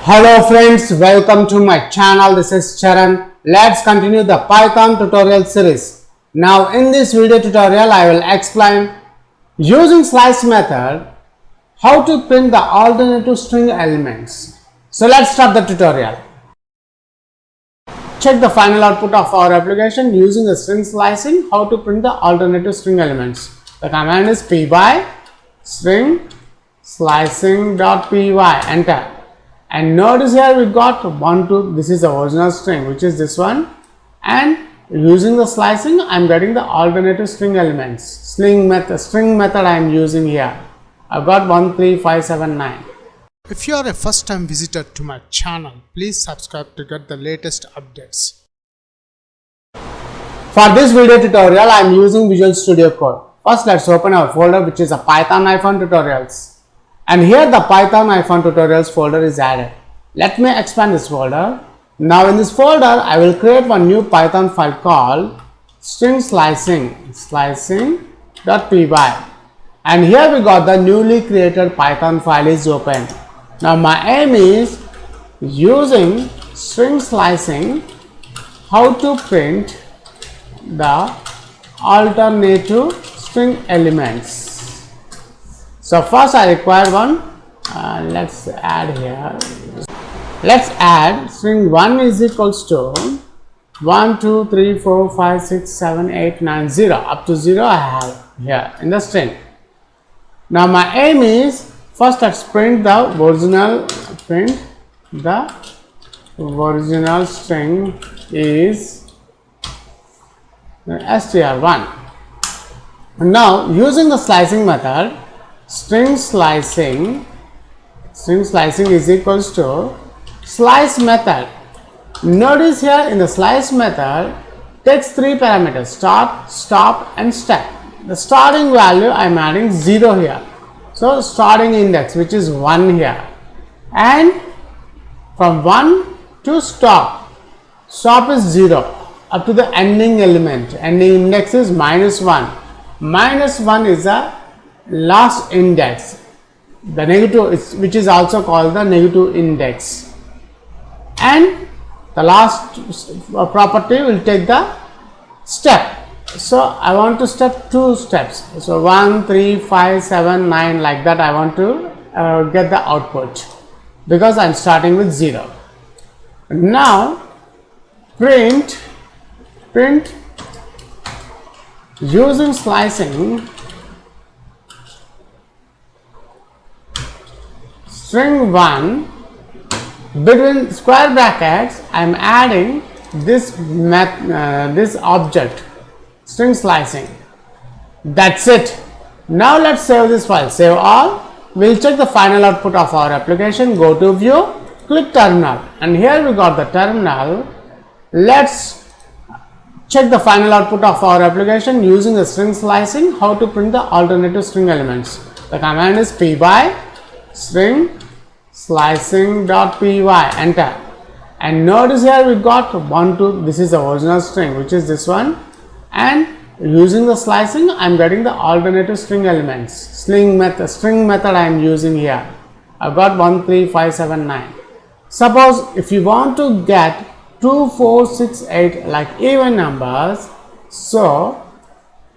Hello friends, welcome to my channel. This is Charan. Let's continue the Python tutorial series. Now in this video tutorial I will explain using slice method how to print the alternative string elements. So let's start the tutorial. Check the final output of our application using the string slicing, how to print the alternative string elements. The command is py string slicing.py, enter. And notice here we got 1, 2, this is the original string which is this one, and using the slicing I am getting the alternative string elements. String method I am using here. I got 1, 3, 5, 7, 9. If you are a first time visitor to my channel, please subscribe to get the latest updates. For this video tutorial I am using Visual Studio Code. First let's open our folder which is a Python-tutorials. And here the Python-tutorials folder is added. Let me expand this folder. Now in this folder I will create one new Python file called string slicing.py, and here we got the newly created Python file is open. Now my aim is using string slicing how to print the alternative string elements. So first I require one, let's add here, let's add string 1 is equals to 1, 2, 3, 4, 5, 6, 7, 8, 9, 0, up to 0 I have here in the string. Now my aim is first let's print the original string is str1. Now using the slicing method, string slicing is equals to slice method. Notice here in the slice method takes 3 parameters: start, stop and step. The starting value I am adding 0 here, so starting index which is 1 here, and from 1 to stop is 0 up to the ending element. Ending index is -1. -1 is a last index, the negative is, which is also called the negative index, and the last property will take the step. So I want to step 2 steps, so 1, 3, 5, 7, 9, like that I want to get the output because I am starting with 0. Now print using slicing string 1 between square brackets I am adding this object string slicing. That's it. Now let's save this file. Save all. We'll check the final output of our application. Go to view, click terminal, and here we got the terminal. Let's check the final output of our application using the string slicing, how to print the alternative string elements. The command is py string slicing.py, enter. And notice here we got 1, 2, this is the original string which is this one, and using the slicing I am getting the alternative string elements. String method I am using here. I got 1, 3, 5, 7, 9. Suppose if you want to get 2, 4, 6, 8 like even numbers, so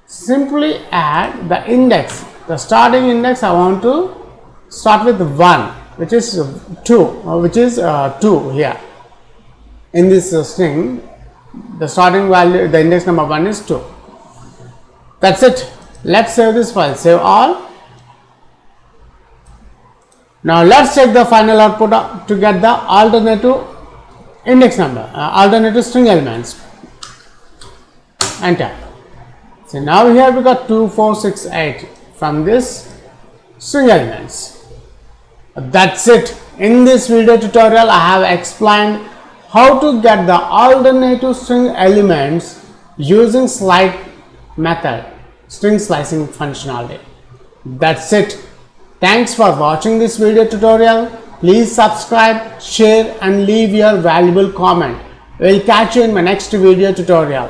simply add the index. The starting index I want to start with 1, which is 2 here in this string. The starting value, the index number 1 is 2. That's it. Let's save this file. Save all. Now let's check the final output to get the alternative index number, alternative string elements. Enter. So now here we got 2, 4, 6, 8 from this string elements. That's it. In this video tutorial I have explained how to get the alternative string elements using slice method, string slicing functionality. That's it. Thanks for watching this video tutorial. Please subscribe, share and leave your valuable comment. We'll catch you in my next video tutorial.